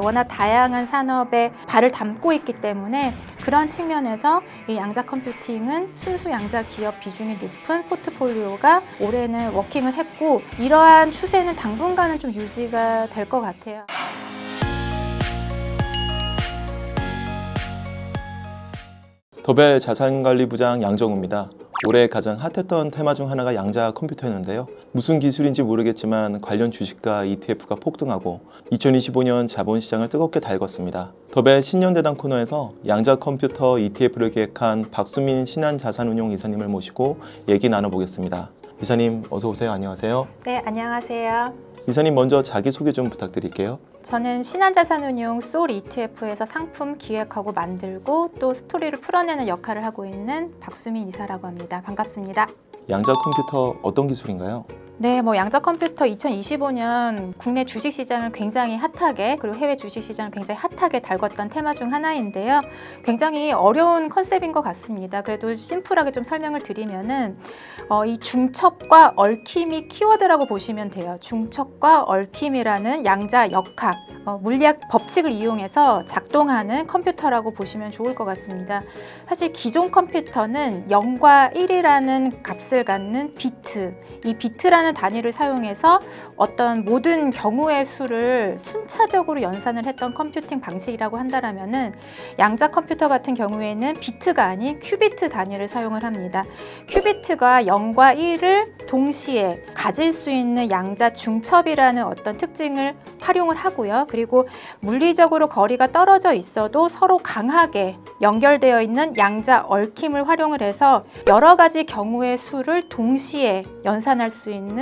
워낙 다양한 산업에 발을 담고 있기 때문에 그런 측면에서 이 양자 컴퓨팅은 순수 양자 기업 비중이 높은 포트폴리오가 올해는 워킹을 했고, 이러한 추세는 당분간은 좀 유지가 될 것 같아요. 더벨 자산관리부장 양정우입니다. 올해 가장 핫했던 테마 중 하나가 양자 컴퓨터였는데요. 무슨 기술인지 모르겠지만 관련 주식과 ETF가 폭등하고 2025년 자본시장을 뜨겁게 달궜습니다. 더벨 신년대당 코너에서 양자 컴퓨터 ETF를 기획한 박수민 신한자산운용 이사님을 모시고 얘기 나눠보겠습니다. 이사님 어서 오세요. 안녕하세요. 네, 안녕하세요. 이사님 먼저 자기소개 좀 부탁드릴게요. 저는 신한자산운용 솔 ETF에서 상품 기획하고 만들고 또 스토리를 풀어내는 역할을 하고 있는 박수민 이사라고 합니다. 반갑습니다. 양자 컴퓨터 어떤 기술인가요? 네, 양자 컴퓨터 2025년 국내 주식시장을 굉장히 핫하게, 그리고 해외 주식시장을 굉장히 핫하게 달궜던 테마 중 하나인데요. 굉장히 어려운 컨셉인 것 같습니다. 그래도 심플하게 좀 설명을 드리면은 이 중첩과 얽힘이 키워드라고 보시면 돼요. 중첩과 얽힘이라는 양자 역학, 물리학 법칙을 이용해서 작동하는 컴퓨터라고 보시면 좋을 것 같습니다. 사실 기존 컴퓨터는 0과 1이라는 값을 갖는 비트, 이 비트라는 단위를 사용해서 어떤 모든 경우의 수를 순차적으로 연산을 했던 컴퓨팅 방식이라고 한다면은 양자 컴퓨터 같은 경우에는 비트가 아닌 큐비트 단위를 사용을 합니다. 큐비트가 0과 1을 동시에 가질 수 있는 양자 중첩이라는 어떤 특징을 활용을 하고요. 그리고 물리적으로 거리가 떨어져 있어도 서로 강하게 연결되어 있는 양자 얽힘을 활용을 해서 여러 가지 경우의 수를 동시에 연산할 수 있는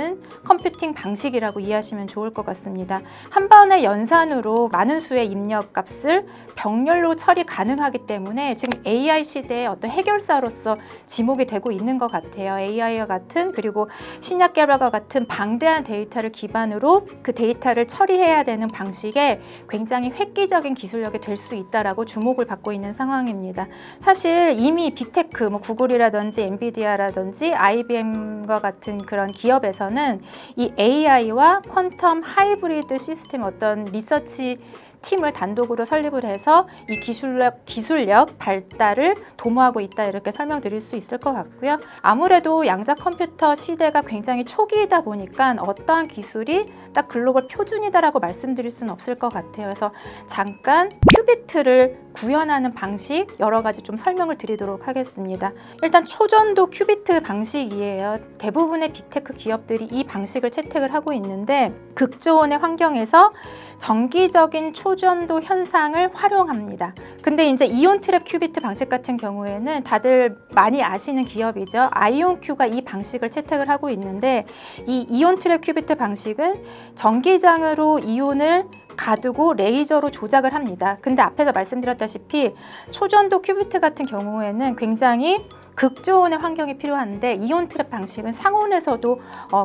컴퓨팅 방식이라고 이해하시면 좋을 것 같습니다. 한 번의 연산으로 많은 수의 입력 값을 병렬로 처리 가능하기 때문에 지금 AI 시대의 어떤 해결사로서 지목이 되고 있는 것 같아요. AI와 같은, 그리고 신약 개발과 같은 방대한 데이터를 기반으로 그 데이터를 처리해야 되는 방식에 굉장히 획기적인 기술력이 될 수 있다라고 주목을 받고 있는 상황입니다. 사실 이미 빅테크, 구글이라든지 엔비디아라든지 IBM과 같은 그런 기업에서는 이 AI와 퀀텀 하이브리드 시스템 어떤 리서치 팀을 단독으로 설립을 해서 이 기술력 발달을 도모하고 있다, 이렇게 설명드릴 수 있을 것 같고요. 아무래도 양자 컴퓨터 시대가 굉장히 초기이다 보니까 어떠한 기술이 딱 글로벌 표준이다라고 말씀드릴 수는 없을 것 같아요. 그래서 잠깐 큐비트를 구현하는 방식 여러 가지 좀 설명을 드리도록 하겠습니다. 일단 초전도 큐비트 방식이에요. 대부분의 빅테크 기업들이 이 방식을 채택을 하고 있는데 극저온의 환경에서 정기적인 초전도 현상을 활용합니다. 근데 이제 이온 트랩 큐비트 방식 같은 경우에는 다들 많이 아시는 기업이죠. 아이온큐가 이 방식을 채택을 하고 있는데 이 이온 트랩 큐비트 방식은 전기장으로 이온을 가두고 레이저로 조작을 합니다. 근데 앞에서 말씀드렸다시피 초전도 큐비트 같은 경우에는 굉장히 극저온의 환경이 필요한데 이온 트랩 방식은 상온에서도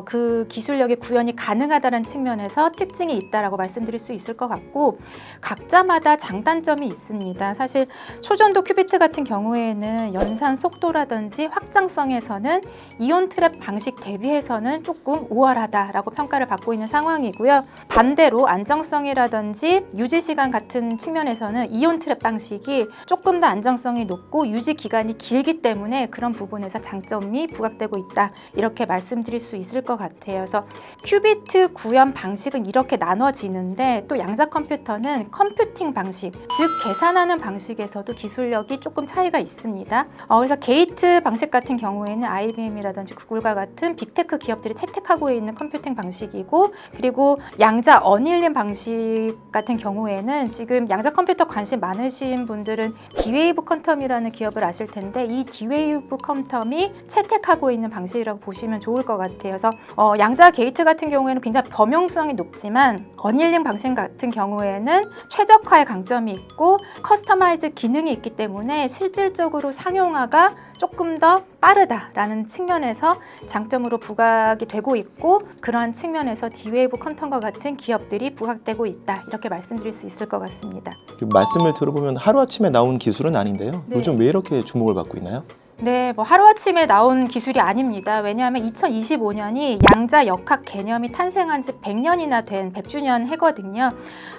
그 기술력의 구현이 가능하다는 측면에서 특징이 있다라고 말씀드릴 수 있을 것 같고, 각자마다 장단점이 있습니다. 사실 초전도 큐비트 같은 경우에는 연산 속도라든지 확장성에서는 이온 트랩 방식 대비해서는 조금 우월하다라고 평가를 받고 있는 상황이고요. 반대로 안정성이라든지 유지 시간 같은 측면에서는 이온 트랩 방식이 조금 더 안정성이 높고 유지 기간이 길기 때문에 그런 부분에서 장점이 부각되고 있다, 이렇게 말씀드릴 수 있을 것 같아요. 그래서 큐비트 구현 방식은 이렇게 나눠지는데 또 양자 컴퓨터는 컴퓨팅 방식, 즉 계산하는 방식에서도 기술력이 조금 차이가 있습니다. 그래서 게이트 방식 같은 경우에는 IBM이라든지 구글과 같은 빅테크 기업들이 채택하고 있는 컴퓨팅 방식이고, 그리고 양자 어닐림 방식 같은 경우에는 지금 양자 컴퓨터 관심 많으신 분들은 D-Wave 퀀텀이라는 기업을 아실 텐데 이 D-Wave 컴텀이 채택하고 있는 방식이라고 보시면 좋을 것 같아요. 그래서 양자 게이트 같은 경우에는 굉장히 범용성이 높지만 어닐링 방식 같은 경우에는 최적화의 강점이 있고 커스터마이즈 기능이 있기 때문에 실질적으로 상용화가 조금 더 빠르다라는 측면에서 장점으로 부각이 되고 있고, 그러한 측면에서 D-Wave 퀀텀과 같은 기업들이 부각되고 있다, 이렇게 말씀드릴 수 있을 것 같습니다. 말씀을 들어보면 하루아침에 나온 기술은 아닌데요. 네. 요즘 왜 이렇게 주목을 받고 있나요? 네, 뭐 하루아침에 나온 기술이 아닙니다. 왜냐하면 2025년이 양자 역학 개념이 탄생한 지 100년이나 된 100주년 해거든요.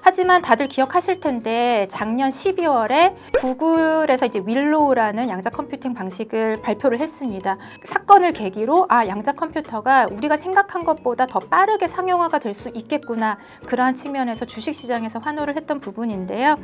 하지만 다들 기억하실 텐데 작년 12월에 구글에서 이제 윌로우라는 양자 컴퓨팅 방식을 발표를 했습니다. 사건을 계기로 양자 컴퓨터가 우리가 생각한 것보다 더 빠르게 상용화가 될 수 있겠구나. 그러한 측면에서 주식시장에서 환호를 했던 부분인데요.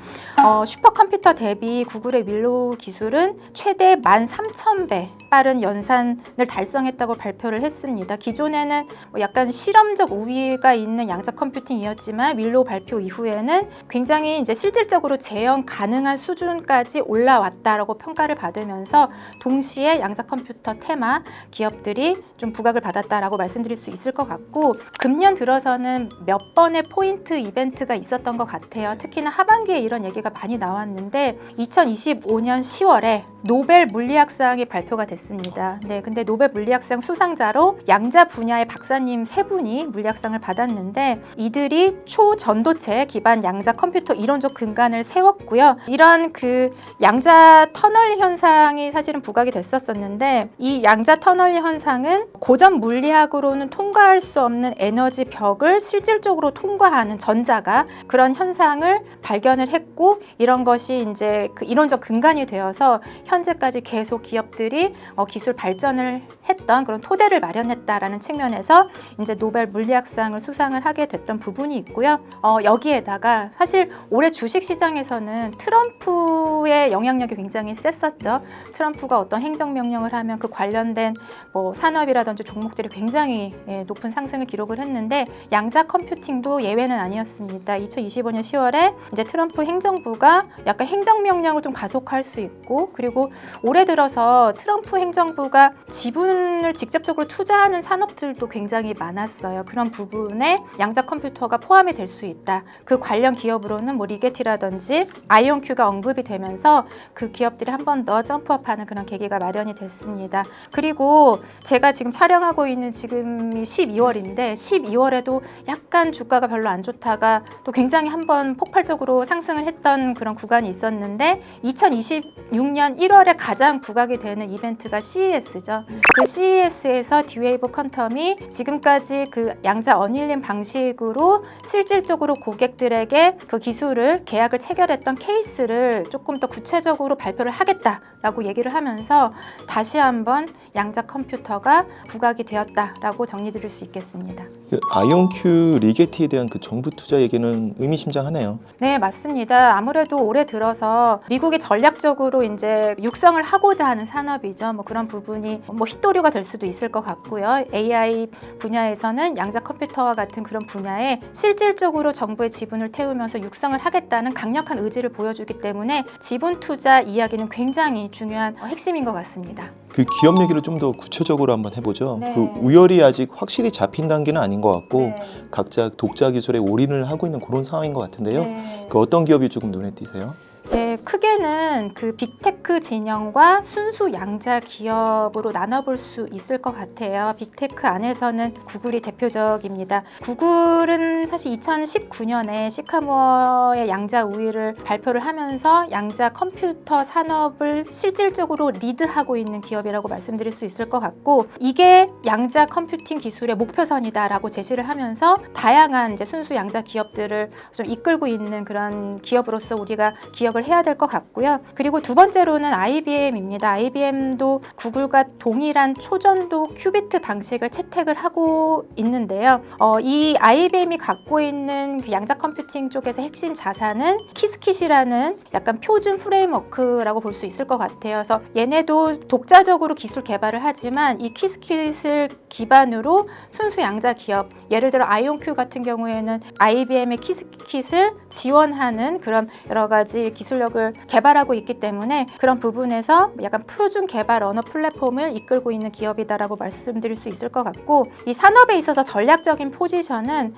슈퍼컴퓨터 대비 구글의 윌로우 기술은 최대 13,000배 빠른 연산을 달성했다고 발표를 했습니다. 기존에는 약간 실험적 우위가 있는 양자 컴퓨팅이었지만 윌로우 발표 이후에는 굉장히 이제 실질적으로 재현 가능한 수준까지 올라왔다라고 평가를 받으면서 동시에 양자 컴퓨터 테마 기업들이 좀 부각을 받았다라고 말씀드릴 수 있을 것 같고, 금년 들어서는 몇 번의 포인트 이벤트가 있었던 것 같아요. 특히나 하반기에 이런 얘기가 많이 나왔는데 2025년 10월에 노벨 물리학상이 발표가 됐습니다. 네, 근데 노벨 물리학상 수상자로 양자 분야의 박사님 3분이 물리학상을 받았는데 이들이 초전도체 기반 양자 컴퓨터 이론적 근간을 세웠고요. 이런 그 양자 터널 현상이 사실은 부각이 됐었는데 이 양자 터널 현상은 고전 물리학으로는 통과할 수 없는 에너지 벽을 실질적으로 통과하는 전자가 그런 현상을 발견을 했고, 이런 것이 이제 그 이론적 근간이 되어서 현재까지 계속 기업들이 기술 발전을 했던 그런 토대를 마련했다라는 측면에서 이제 노벨 물리학상을 수상을 하게 됐던 부분이 있고요. 여기에다가 사실 올해 주식시장에서는 트럼프의 영향력이 굉장히 셌었죠. 트럼프가 어떤 행정명령을 하면 그 관련된 뭐 산업이라든지 종목들이 굉장히 높은 상승을 기록을 했는데 양자 컴퓨팅도 예외는 아니었습니다. 2025년 10월에 이제 트럼프 행정부가 약간 행정명령을 좀 가속할 수 있고, 그리고 올해 들어서 트럼프 행정부가 지분을 직접적으로 투자하는 산업들도 굉장히 많았어요. 그런 부분에 양자 컴퓨터가 포함이 될 수 있다. 그 관련 기업으로는 뭐 리게티라든지 아이온큐가 언급이 되면서 그 기업들이 한 번 더 점프업하는 그런 계기가 마련이 됐습니다. 그리고 제가 지금 촬영하고 있는 지금이 12월인데 12월에도 약간 주가가 별로 안 좋다가 또 굉장히 한번 폭발적으로 상승을 했던 그런 구간이 있었는데 2026년 1월에 가장 부각이 되는 이벤트가 CES죠. 그 CES에서 D-Wave 퀀텀이 지금까지 그 양자 어닐림 방식으로 실질적으로 고객들에게 그 기술을 계약을 체결했던 케이스를 조금 더 구체적으로 발표를 하겠다라고 얘기를 하면서 다시 한번 양자 컴퓨터가 부각이 되었다라고 정리드릴 수 있겠습니다. 그 아이온큐 리게티에 대한 그 정부 투자 얘기는 의미심장하네요. 네, 맞습니다. 아무래도 올해 들어서 미국이 전략적으로 이제 육성을 하고자 하는 산업이죠. 뭐 그런 부분이 뭐 hit도류가 될 수도 있을 것 같고요. AI 분야에서는 양자 컴퓨터와 같은 그런 분야에 실질적으로 정부의 지분을 태우면서 육성을 하겠다는 강력한 의지를 보여주기 때문에 지분 투자 이야기는 굉장히 중요한 핵심인 것 같습니다. 그 기업 얘기를 좀 더 구체적으로 한번 해보죠. 네. 그 우열이 아직 확실히 잡힌 단계는 아닌 것 같고 네. 각자 독자 기술에 올인을 하고 있는 그런 상황인 것 같은데요. 네. 그 어떤 기업이 조금 눈에 띄세요? 네, 크게는 그 빅테크 진영과 순수 양자 기업으로 나눠볼 수 있을 것 같아요. 빅테크 안에서는 구글이 대표적입니다. 구글은 사실 2019년에 시카모어의 양자 우위를 발표를 하면서 양자 컴퓨터 산업을 실질적으로 리드하고 있는 기업이라고 말씀드릴 수 있을 것 같고, 이게 양자 컴퓨팅 기술의 목표선이다라고 제시를 하면서 다양한 이제 순수 양자 기업들을 좀 이끌고 있는 그런 기업으로서 우리가 기억을 해야 될 것 같고요. 그리고 두 번째로는 IBM입니다. IBM도 구글과 동일한 초전도 큐비트 방식을 채택을 하고 있는데요. 이 IBM이 갖고 있는 그 양자 컴퓨팅 쪽에서 핵심 자산은 키스킷이라는 약간 표준 프레임워크라고 볼 수 있을 것 같아요. 그래서 얘네도 독자적으로 기술 개발을 하지만 이 키스킷을 기반으로 순수 양자 기업, 예를 들어 아이온큐 같은 경우에는 IBM의 키스킷을 지원하는 그런 여러 가지 기술력을 개발하고 있기 때문에 그런 부분에서 약간 표준 개발 언어 플랫폼을 이끌고 있는 기업이다라고 말씀드릴 수 있을 것 같고, 이 산업에 있어서 전략적인 포지션은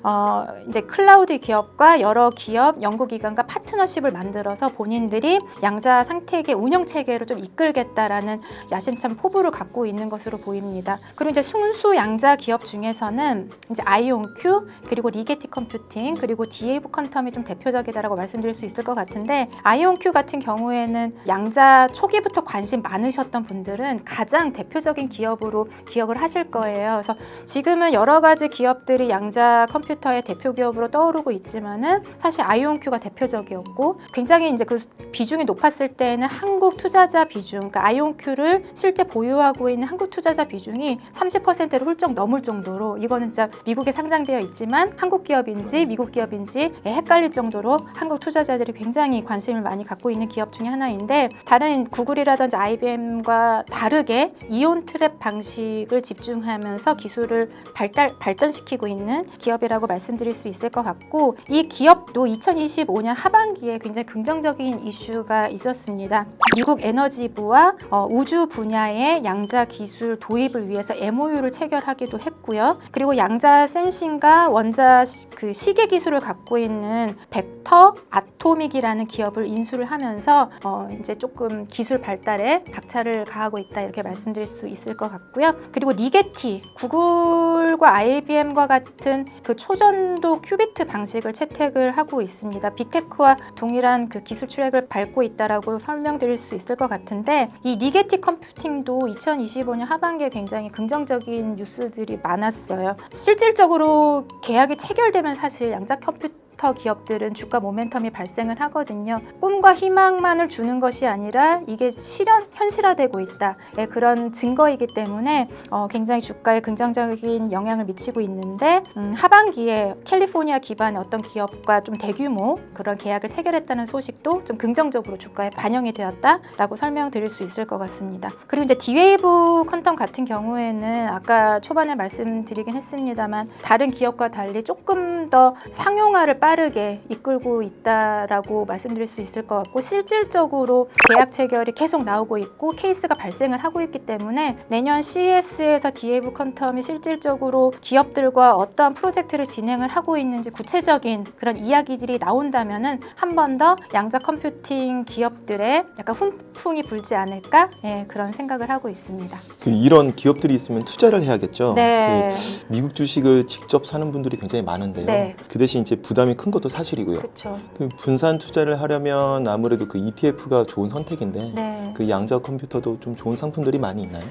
이제 클라우드 기업과 여러 기업, 연구기관과 파트너십을 파트너십을 만들어서 본인들이 양자 생태계 운영 체계를 좀 이끌겠다라는 야심찬 포부를 갖고 있는 것으로 보입니다. 그리고 이제 순수 양자 기업 중에서는 이제 아이온큐 그리고 리게티 컴퓨팅 그리고 디에이브 퀀텀이 좀 대표적이다라고 말씀드릴 수 있을 것 같은데, 아이온큐 같은 경우에는 양자 초기부터 관심 많으셨던 분들은 가장 대표적인 기업으로 기억을 하실 거예요. 그래서 지금은 여러 가지 기업들이 양자 컴퓨터의 대표 기업으로 떠오르고 있지만은 사실 아이온큐가 대표적이었고, 굉장히 이제 그 비중이 높았을 때는 한국 투자자 비중, 그러니까 아이온큐를 실제 보유하고 있는 한국 투자자 비중이 30%를 훌쩍 넘을 정도로, 이거는 진짜 미국에 상장되어 있지만 한국 기업인지 미국 기업인지 헷갈릴 정도로 한국 투자자들이 굉장히 관심을 많이 갖고 있는 기업 중에 하나인데, 다른 구글이라든지 IBM과 다르게 이온 트랩 방식을 집중하면서 기술을 발전시키고 있는 기업이라고 말씀드릴 수 있을 것 같고, 이 기업도 2025년 하반기에 굉장히 긍정적인 이슈가 있었습니다. 미국 에너지부와 우주 분야의 양자 기술 도입을 위해서 MOU를 체결하기도 했고요. 그리고 양자 센싱과 원자 그 시계 기술을 갖고 있는 벡터 아토믹이라는 기업을 인수를 하면서 이제 조금 기술 발달에 박차를 가하고 있다, 이렇게 말씀드릴 수 있을 것 같고요. 그리고 리게티, 구글과 IBM과 같은 그 초전도 큐비트 방식을 채택을 하고 있습니다. 빅테크와 동일한 그 기술 트랙을 밟고 있다라고 설명드릴 수 있을 것 같은데, 이 리게티 컴퓨팅도 2025년 하반기에 굉장히 긍정적인 뉴스들이 많았어요. 실질적으로 계약이 체결되면 사실 양자 컴퓨터 기업들은 주가 모멘텀이 발생을 하거든요. 꿈과 희망만을 주는 것이 아니라 이게 현실화되고 있다, 그런 증거이기 때문에 굉장히 주가에 긍정적인 영향을 미치고 있는데, 하반기에 캘리포니아 기반의 어떤 기업과 좀 대규모 그런 계약을 체결했다는 소식도 좀 긍정적으로 주가에 반영이 되었다라고 설명드릴 수 있을 것 같습니다. 그리고 이제 디웨이브 퀀텀 같은 경우에는 아까 초반에 말씀드리긴 했습니다만, 다른 기업과 달리 조금 더 상용화를 빠르게 이끌고 있다라고 말씀드릴 수 있을 것 같고, 실질적으로 계약 체결이 계속 나오고 있고 케이스가 발생을 하고 있기 때문에 내년 CES에서 디웨이브 퀀텀이 실질적으로 기업들과 어떠한 프로젝트를 진행을 하고 있는지 구체적인 그런 이야기들이 나온다면은 한 번 더 양자 컴퓨팅 기업들의 약간 훈풍이 불지 않을까, 그런 생각을 하고 있습니다. 이런 기업들이 있으면 투자를 해야겠죠. 네. 미국 주식을 직접 사는 분들이 굉장히 많은데요. 네. 그 대신 이제 부담이 큰 것도 사실이고요. 그렇죠. 그 분산 투자를 하려면 아무래도 그 ETF가 좋은 선택인데, 네. 그 양자 컴퓨터도 좀 좋은 상품들이 많이 있나요?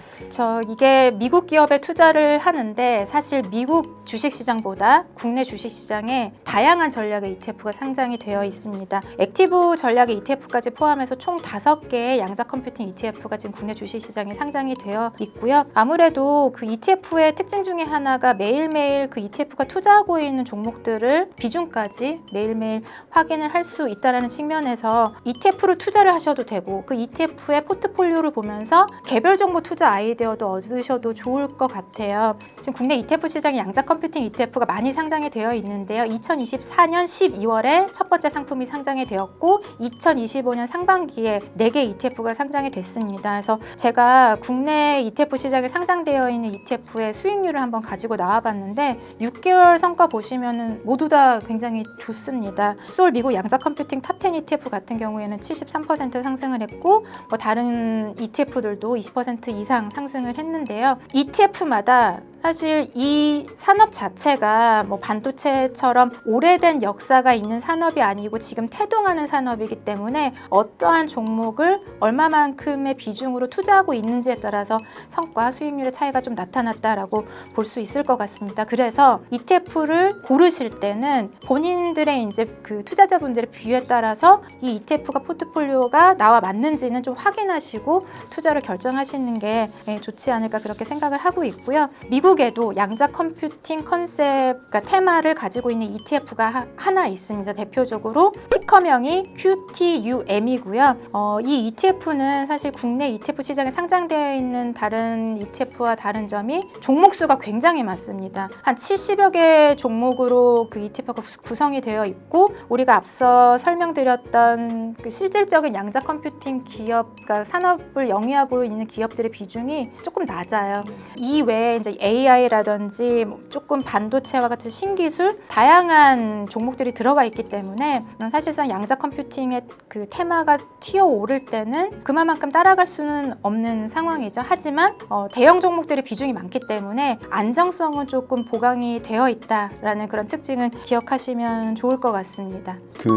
이게 미국 기업에 투자를 하는데, 사실 미국 주식시장보다 국내 주식시장에 다양한 전략의 ETF가 상장이 되어 있습니다. 액티브 전략의 ETF까지 포함해서 총 5개의 양자 컴퓨팅 ETF가 지금 국내 주식시장에 상장이 되어 있고요. 아무래도 그 ETF의 특징 중에 하나가 매일매일 그 ETF가 투자하고 있는 종목들을 비중까지 매일매일 확인을 할 수 있다는 측면에서 ETF로 투자를 하셔도 되고, 그 ETF의 포트폴리오를 보면서 개별 종목 투자 아이디어도 얻으셔도 좋을 것 같아요. 지금 국내 ETF 시장에 양자 컴퓨팅 ETF가 많이 상장이 되어 있는데요. 2024년 12월에 첫 번째 상품이 상장이 되었고, 2025년 상반기에 4개 ETF가 상장이 됐습니다. 그래서 제가 국내 ETF 시장에 상장되어 있는 ETF의 수익률을 한번 가지고 나와봤는데, 6개월 성과 보시면은 모두 다 굉장히 좋습니다. 솔 미국 양자 컴퓨팅 탑10 ETF 같은 경우에는 73% 상승을 했고, 다른 ETF들도 20% 이상 상승을 했는데요. ETF마다 사실 이 산업 자체가 반도체처럼 오래된 역사가 있는 산업이 아니고 지금 태동하는 산업이기 때문에 어떠한 종목을 얼마만큼의 비중으로 투자하고 있는지에 따라서 성과, 수익률의 차이가 좀 나타났다라고 볼 수 있을 것 같습니다. 그래서 ETF를 고르실 때는 본인들의 이제 그 투자자분들의 비율에 따라서 이 ETF가 포트폴리오가 나와 맞는지는 좀 확인하시고 투자를 결정하시는 게 좋지 않을까, 그렇게 생각을 하고 있고요. 미국에도 양자 컴퓨팅 컨셉, 그러니까 테마를 가지고 있는 ETF가 하나 있습니다. 대표적으로 티커명이 QTUM이고요. 이 ETF는 사실 국내 ETF 시장에 상장되어 있는 다른 ETF와 다른 점이 종목 수가 굉장히 많습니다. 한 70여 개 종목으로 그 ETF가 구성이 되어 있고, 우리가 앞서 설명드렸던 그 실질적인 양자 컴퓨팅 기업, 그러니까 산업을 영위하고 있는 기업들의 비중이 조금 낮아요. 이 외에 이제 AI라든지 조금 반도체와 같은 신기술 다양한 종목들이 들어가 있기 때문에 사실상 양자 컴퓨팅의 그 테마가 튀어오를 때는 그만큼 따라갈 수는 없는 상황이죠. 하지만 대형 종목들의 비중이 많기 때문에 안정성은 조금 보강이 되어 있다라는 그런 특징은 기억하시면 좋을 것 같습니다. 그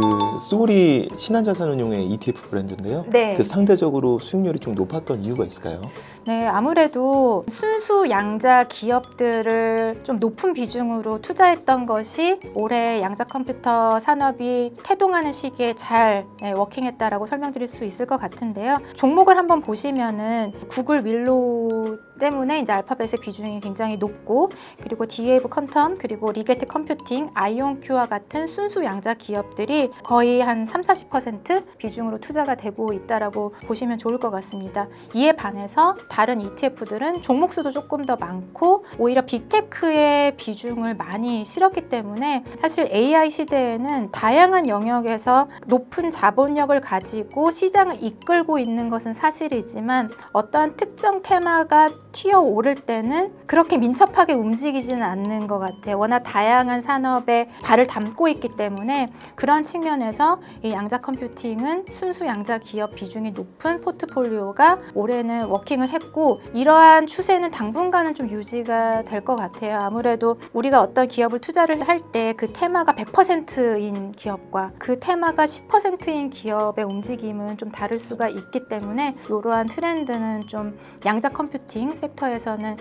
소울이 신한자산운용의 ETF 브랜드인데요. 네. 그 상대적으로 수익률이 좀 높았던 이유가 있을까요? 네, 아무래도 순수 양자 기업들을 좀 높은 비중으로 투자했던 것이 올해 양자 컴퓨터 산업이 태동하는 시기에 잘 워킹했다라고 설명드릴 수 있을 것 같은데요. 종목을 한번 보시면은 구글 윌로우 때문에 이제 알파벳의 비중이 굉장히 높고, 그리고 디웨이브 퀀텀, 그리고 리게트 컴퓨팅, 아이온큐와 같은 순수 양자 기업들이 거의 한 30-40% 비중으로 투자가 되고 있다라고 보시면 좋을 것 같습니다. 이에 반해서 다른 ETF들은 종목 수도 조금 더 많고 오히려 빅테크의 비중을 많이 실었기 때문에 사실 AI 시대에는 다양한 영역에서 높은 자본력을 가지고 시장을 이끌고 있는 것은 사실이지만 어떠한 특정 테마가 튀어오를 때는 그렇게 민첩하게 움직이지는 않는 것 같아요. 워낙 다양한 산업에 발을 담고 있기 때문에 그런 측면에서 이 양자 컴퓨팅은 순수 양자 기업 비중이 높은 포트폴리오가 올해는 워킹을 했고, 이러한 추세는 당분간은 좀 유지가 될 것 같아요. 아무래도 우리가 어떤 기업을 투자를 할 때 그 테마가 100%인 기업과 그 테마가 10%인 기업의 움직임은 좀 다를 수가 있기 때문에 이러한 트렌드는 좀 양자 컴퓨팅 섹터에서는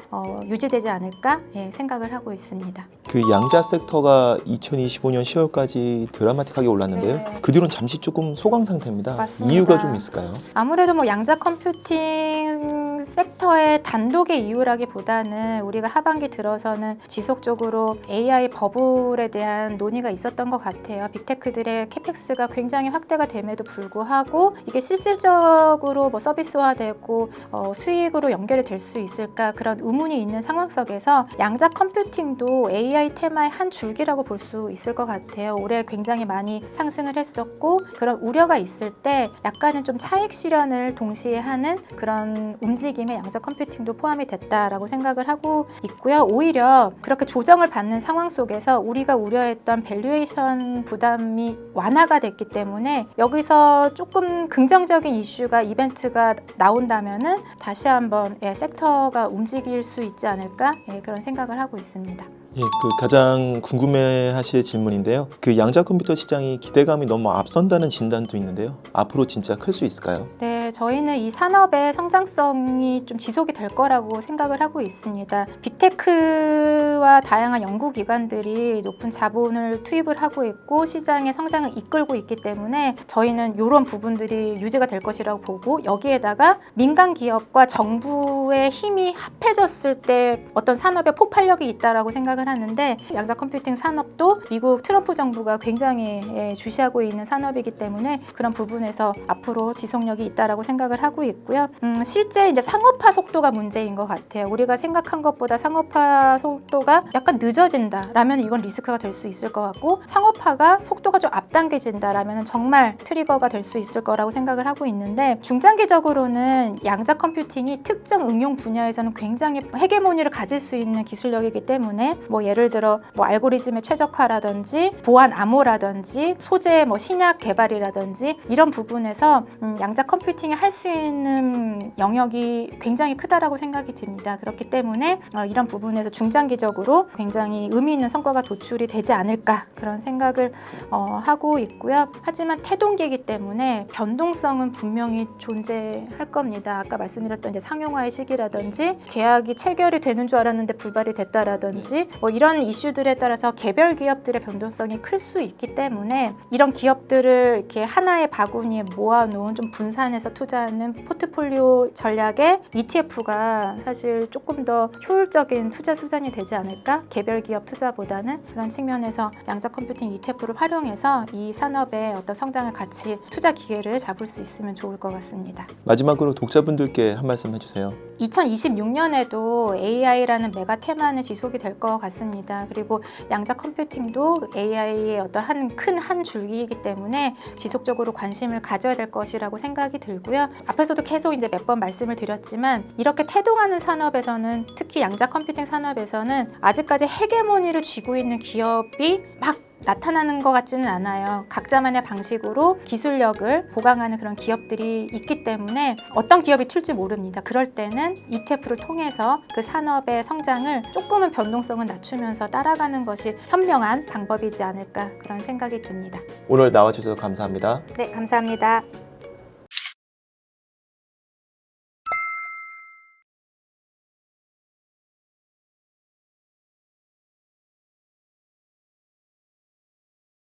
유지되지 않을까 생각을 하고 있습니다. 그 양자 섹터가 2025년 10월까지 드라마틱하게 올랐는데요. 네. 그 뒤로는 잠시 조금 소강 상태입니다. 맞습니다. 이유가 좀 있을까요? 아무래도 양자 컴퓨팅 섹터의 단독의 이유라기보다는 우리가 하반기 들어서는 지속적으로 AI 버블에 대한 논의가 있었던 것 같아요. 빅테크들의 캐펙스가 굉장히 확대가 됨에도 불구하고 이게 실질적으로 서비스화되고 수익으로 연결이 될 수 있을까, 그런 의문이 있는 상황 속에서 양자 컴퓨팅도 AI 테마의 한 줄기라고 볼 수 있을 것 같아요. 올해 굉장히 많이 상승을 했었고, 그런 우려가 있을 때 약간은 좀 차익 실현을 동시에 하는 그런 움직임에 양자 컴퓨팅도 포함이 됐다라고 생각을 하고 있고요. 오히려 그렇게 조정을 받는 상황 속에서 우리가 우려했던 밸류에이션 부담이 완화가 됐기 때문에 여기서 조금 긍정적인 이슈가, 이벤트가 나온다면은 다시 한번 섹터가 움직일 수 있지 않을까, 그런 생각을 하고 있습니다. 예, 그 가장 궁금해하실 질문인데요. 그 양자 컴퓨터 시장이 기대감이 너무 앞선다는 진단도 있는데요. 앞으로 진짜 클 수 있을까요? 네, 저희는 이 산업의 성장성이 좀 지속이 될 거라고 생각을 하고 있습니다. 빅테크와 다양한 연구기관들이 높은 자본을 투입을 하고 있고 시장의 성장을 이끌고 있기 때문에 저희는 이런 부분들이 유지가 될 것이라고 보고, 여기에다가 민간 기업과 정부의 힘이 합해졌을 때 어떤 산업의 폭발력이 있다라고 생각을 하는데, 양자 컴퓨팅 산업도 미국 트럼프 정부가 굉장히 주시하고 있는 산업이기 때문에 그런 부분에서 앞으로 지속력이 있다라고 생각을 하고 있고요. 실제 이제 상업화 속도가 문제인 것 같아요. 우리가 생각한 것보다 상업화 속도가 약간 늦어진다라면 이건 리스크가 될 수 있을 것 같고, 상업화가 속도가 좀 앞당겨진다라면 정말 트리거가 될 수 있을 거라고 생각을 하고 있는데, 중장기적으로는 양자 컴퓨팅이 특정 응용 분야에서는 굉장히 헤게모니를 가질 수 있는 기술력이기 때문에 예를 들어 알고리즘의 최적화라든지 보안 암호라든지 소재 신약 개발이라든지 이런 부분에서 양자 컴퓨팅이 할 수 있는 영역이 굉장히 크다라고 생각이 듭니다. 그렇기 때문에 이런 부분에서 중장기적으로 굉장히 의미 있는 성과가 도출이 되지 않을까, 그런 생각을 하고 있고요. 하지만 태동기이기 때문에 변동성은 분명히 존재할 겁니다. 아까 말씀드렸던 이제 상용화의 시기라든지 계약이 체결이 되는 줄 알았는데 불발이 됐다라든지 이런 이슈들에 따라서 개별 기업들의 변동성이 클 수 있기 때문에 이런 기업들을 이렇게 하나의 바구니에 모아놓은 좀 분산해서 투자하는 포트폴리오 전략의 ETF가 사실 조금 더 효율적인 투자 수단이 되지 않을까, 개별 기업 투자보다는. 그런 측면에서 양자 컴퓨팅 ETF를 활용해서 이 산업의 어떤 성장을 같이 투자 기회를 잡을 수 있으면 좋을 것 같습니다. 마지막으로 독자분들께 한 말씀 해주세요. 2026년에도 AI라는 메가 테마는 지속이 될 것 같습니다. 그리고 양자 컴퓨팅도 AI의 어떤 한 줄기이기 때문에 지속적으로 관심을 가져야 될 것이라고 생각이 들고요. 앞에서도 계속 이제 몇 번 말씀을 드렸지만 이렇게 태동하는 산업에서는 특히 양자 컴퓨팅 산업에서는 아직까지 헤게모니를 쥐고 있는 기업이 막 나타나는 것 같지는 않아요. 각자만의 방식으로 기술력을 보강하는 그런 기업들이 있기 때문에 어떤 기업이 튈지 모릅니다. 그럴 때는 ETF를 통해서 그 산업의 성장을 조금은 변동성을 낮추면서 따라가는 것이 현명한 방법이지 않을까 그런 생각이 듭니다. 오늘 나와주셔서 감사합니다. 네, 감사합니다.